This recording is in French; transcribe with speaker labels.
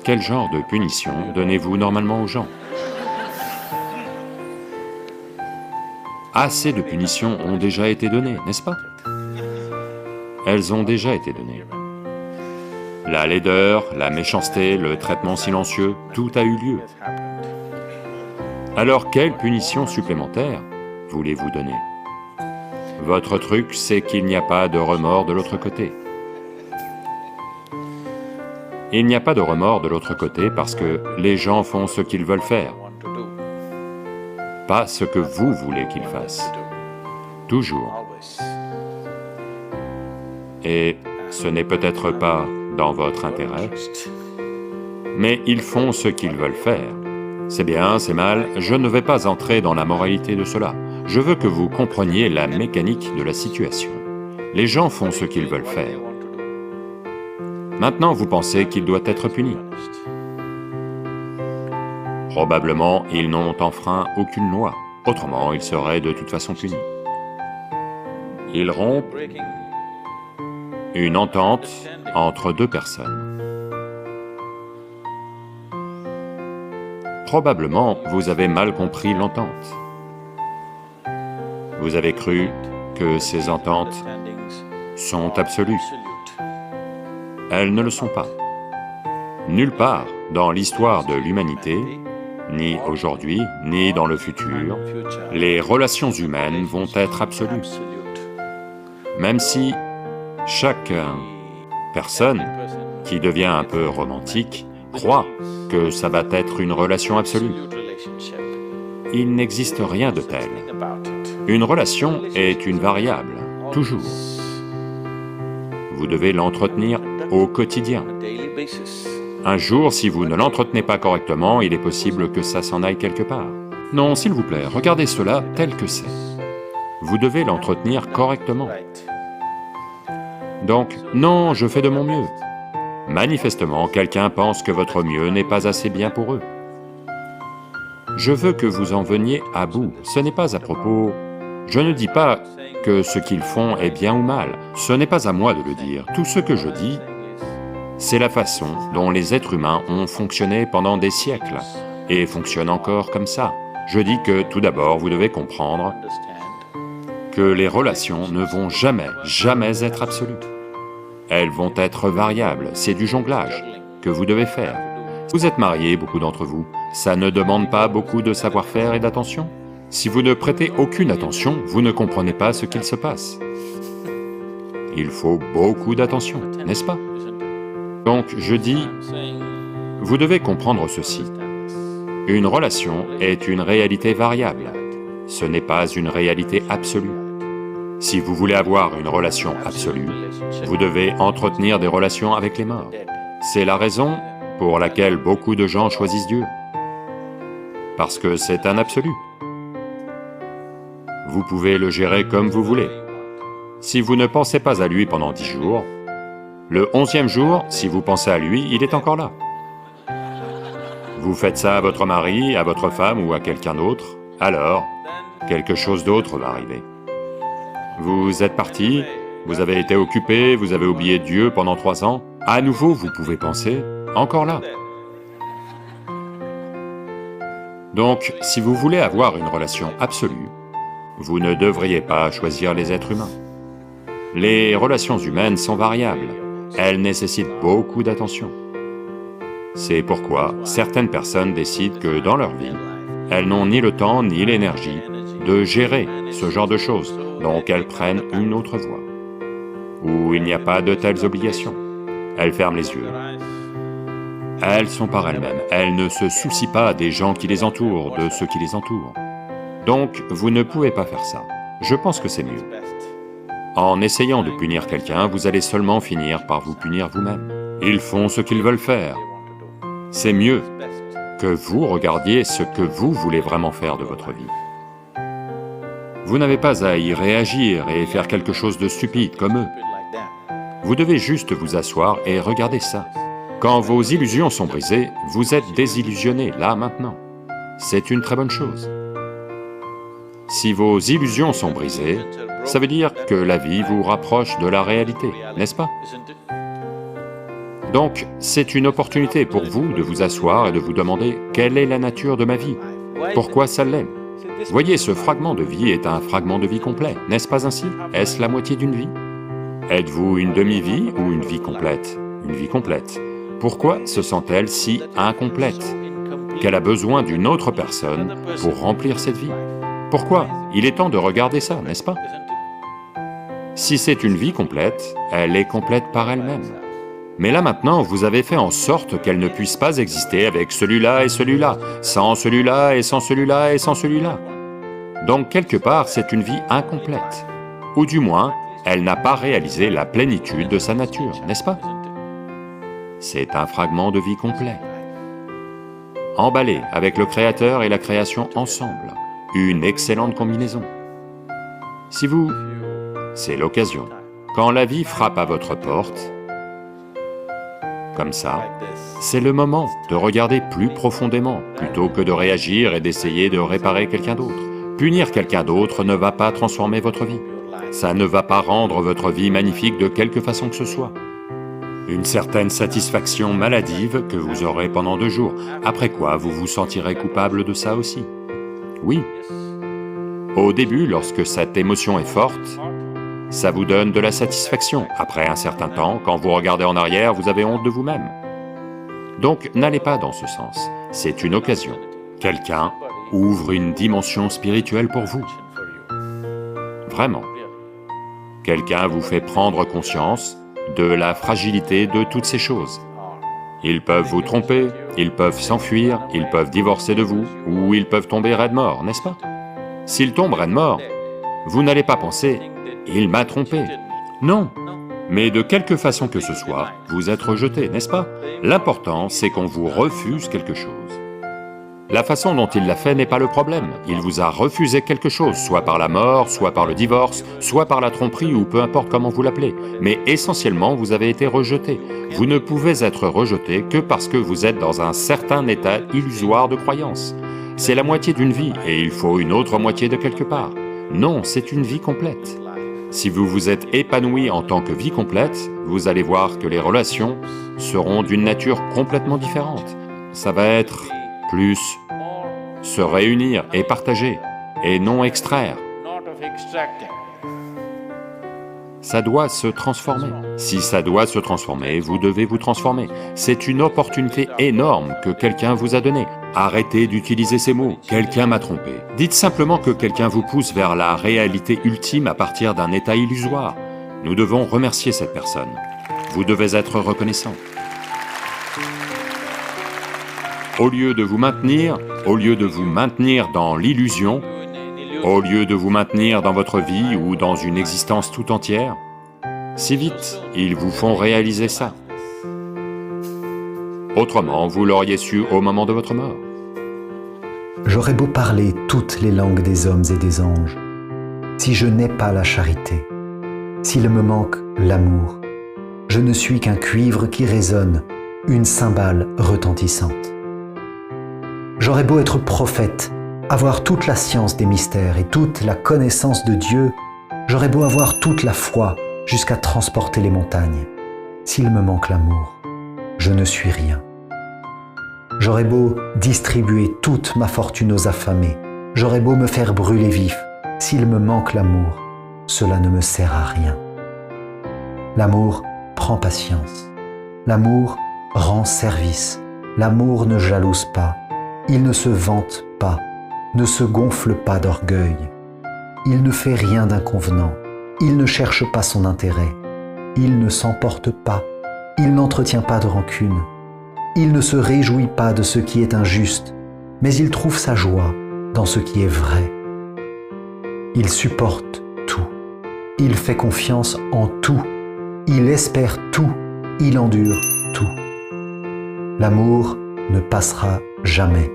Speaker 1: Quel genre de punition donnez-vous normalement aux gens? Assez de punitions ont déjà été données, n'est-ce pas? Elles ont déjà été données. La laideur, la méchanceté, le traitement silencieux, tout a eu lieu. Alors quelle punition supplémentaire voulez-vous donner? Votre truc, c'est qu'il n'y a pas de remords de l'autre côté. Il n'y a pas de remords de l'autre côté parce que les gens font ce qu'ils veulent faire, pas ce que vous voulez qu'ils fassent. Toujours. Et ce n'est peut-être pas dans votre intérêt, mais ils font ce qu'ils veulent faire. C'est bien, c'est mal, je ne vais pas entrer dans la moralité de cela. Je veux que vous compreniez la mécanique de la situation. Les gens font ce qu'ils veulent faire. Maintenant, vous pensez qu'il doit être puni. Probablement, ils n'ont enfreint aucune loi, autrement ils seraient de toute façon punis. Ils rompent une entente entre deux personnes. Probablement, vous avez mal compris l'entente. Vous avez cru que ces ententes sont absolues. Elles ne le sont pas. Nulle part dans l'histoire de l'humanité, ni aujourd'hui, ni dans le futur, les relations humaines vont être absolues. Même si chaque personne qui devient un peu romantique croit que ça va être une relation absolue. Il n'existe rien de tel. Une relation est une variable, toujours. Vous devez l'entretenir au quotidien. Un jour, si vous ne l'entretenez pas correctement, il est possible que ça s'en aille quelque part. Non, s'il vous plaît, regardez cela tel que c'est. Vous devez l'entretenir correctement. Donc, non, je fais de mon mieux. Manifestement, quelqu'un pense que votre mieux n'est pas assez bien pour eux. Je veux que vous en veniez à bout, ce n'est pas à propos... Je ne dis pas que ce qu'ils font est bien ou mal, ce n'est pas à moi de le dire. Tout ce que je dis, c'est la façon dont les êtres humains ont fonctionné pendant des siècles, et fonctionnent encore comme ça. Je dis que, tout d'abord, vous devez comprendre que les relations ne vont jamais être absolues. Elles vont être variables, c'est du jonglage que vous devez faire. Vous êtes mariés, beaucoup d'entre vous, ça ne demande pas beaucoup de savoir-faire et d'attention? Si vous ne prêtez aucune attention, vous ne comprenez pas ce qu'il se passe. Il faut beaucoup d'attention, n'est-ce pas? Donc je dis, vous devez comprendre ceci. Une relation est une réalité variable, ce n'est pas une réalité absolue. Si vous voulez avoir une relation absolue, vous devez entretenir des relations avec les morts. C'est la raison pour laquelle beaucoup de gens choisissent Dieu. Parce que c'est un absolu. Vous pouvez le gérer comme vous voulez. Si vous ne pensez pas à lui pendant 10 jours, le 11e jour, si vous pensez à lui, il est encore là. Vous faites ça à votre mari, à votre femme ou à quelqu'un d'autre, alors quelque chose d'autre va arriver. Vous êtes parti, vous avez été occupé, vous avez oublié Dieu pendant 3 ans, à nouveau vous pouvez penser, encore là. Donc, si vous voulez avoir une relation absolue, vous ne devriez pas choisir les êtres humains. Les relations humaines sont variables, elles nécessitent beaucoup d'attention. C'est pourquoi certaines personnes décident que dans leur vie, elles n'ont ni le temps ni l'énergie de gérer ce genre de choses, donc elles prennent une autre voie, où il n'y a pas de telles obligations. Elles ferment les yeux. Elles sont par elles-mêmes, elles ne se soucient pas des gens qui les entourent, de ceux qui les entourent. Donc, vous ne pouvez pas faire ça. Je pense que c'est mieux. En essayant de punir quelqu'un, vous allez seulement finir par vous punir vous-même. Ils font ce qu'ils veulent faire. C'est mieux que vous regardiez ce que vous voulez vraiment faire de votre vie. Vous n'avez pas à y réagir et faire quelque chose de stupide comme eux. Vous devez juste vous asseoir et regarder ça. Quand vos illusions sont brisées, vous êtes désillusionné, là, maintenant. C'est une très bonne chose. Si vos illusions sont brisées, ça veut dire que la vie vous rapproche de la réalité, n'est-ce pas? Donc, c'est une opportunité pour vous de vous asseoir et de vous demander « Quelle est la nature de ma vie? Pourquoi ça l'est ?» Voyez, ce fragment de vie est un fragment de vie complet, n'est-ce pas ainsi? Est-ce la moitié d'une vie? Êtes-vous une demi-vie ou une vie complète? Une vie complète. Pourquoi se sent-elle si incomplète? Qu'elle a besoin d'une autre personne pour remplir cette vie? Pourquoi? Il est temps de regarder ça, n'est-ce pas? Si c'est une vie complète, elle est complète par elle-même. Mais là maintenant, vous avez fait en sorte qu'elle ne puisse pas exister avec celui-là et celui-là, sans celui-là et sans celui-là et sans celui-là. Donc quelque part, c'est une vie incomplète. Ou du moins, elle n'a pas réalisé la plénitude de sa nature, n'est-ce pas? C'est un fragment de vie complet. Emballé avec le Créateur et la création ensemble, une excellente combinaison. Si vous... C'est l'occasion. Quand la vie frappe à votre porte, comme ça, c'est le moment de regarder plus profondément, plutôt que de réagir et d'essayer de réparer quelqu'un d'autre. Punir quelqu'un d'autre ne va pas transformer votre vie. Ça ne va pas rendre votre vie magnifique de quelque façon que ce soit. Une certaine satisfaction maladive que vous aurez pendant 2 jours, après quoi vous vous sentirez coupable de ça aussi. Oui. Au début, lorsque cette émotion est forte, ça vous donne de la satisfaction. Après un certain temps, quand vous regardez en arrière, vous avez honte de vous-même. Donc, n'allez pas dans ce sens. C'est une occasion. Quelqu'un ouvre une dimension spirituelle pour vous. Vraiment. Quelqu'un vous fait prendre conscience de la fragilité de toutes ces choses. Ils peuvent vous tromper, ils peuvent s'enfuir, ils peuvent divorcer de vous, ou ils peuvent tomber raide mort, n'est-ce pas? S'ils tombent raide mort, vous n'allez pas penser « il m'a trompé ». Non, mais de quelque façon que ce soit, vous êtes rejeté, n'est-ce pas? L'important, c'est qu'on vous refuse quelque chose. La façon dont il l'a fait n'est pas le problème, il vous a refusé quelque chose, soit par la mort, soit par le divorce, soit par la tromperie, ou peu importe comment vous l'appelez, mais essentiellement vous avez été rejeté. Vous ne pouvez être rejeté que parce que vous êtes dans un certain état illusoire de croyance. C'est la moitié d'une vie, et il faut une autre moitié de quelque part. Non, c'est une vie complète. Si vous vous êtes épanoui en tant que vie complète, vous allez voir que les relations seront d'une nature complètement différente. Ça va être plus se réunir et partager, et non extraire. Ça doit se transformer. Si ça doit se transformer, vous devez vous transformer. C'est une opportunité énorme que quelqu'un vous a donnée. Arrêtez d'utiliser ces mots « quelqu'un m'a trompé ». Dites simplement que quelqu'un vous pousse vers la réalité ultime à partir d'un état illusoire. Nous devons remercier cette personne. Vous devez être reconnaissant. Au lieu de vous maintenir dans l'illusion, au lieu de vous maintenir dans votre vie ou dans une existence tout entière, si vite, ils vous font réaliser ça. Autrement, vous l'auriez su au moment de votre mort.
Speaker 2: J'aurais beau parler toutes les langues des hommes et des anges, si je n'ai pas la charité, s'il me manque l'amour, je ne suis qu'un cuivre qui résonne, une cymbale retentissante. J'aurais beau être prophète, avoir toute la science des mystères et toute la connaissance de Dieu, j'aurais beau avoir toute la foi jusqu'à transporter les montagnes. S'il me manque l'amour, je ne suis rien. J'aurais beau distribuer toute ma fortune aux affamés, j'aurais beau me faire brûler vif, s'il me manque l'amour, cela ne me sert à rien. L'amour prend patience, l'amour rend service, l'amour ne jalouse pas, il ne se vante pas, ne se gonfle pas d'orgueil, il ne fait rien d'inconvenant, il ne cherche pas son intérêt, il ne s'emporte pas, il n'entretient pas de rancune, il ne se réjouit pas de ce qui est injuste, mais il trouve sa joie dans ce qui est vrai. Il supporte tout, il fait confiance en tout, il espère tout, il endure tout. L'amour ne passera jamais.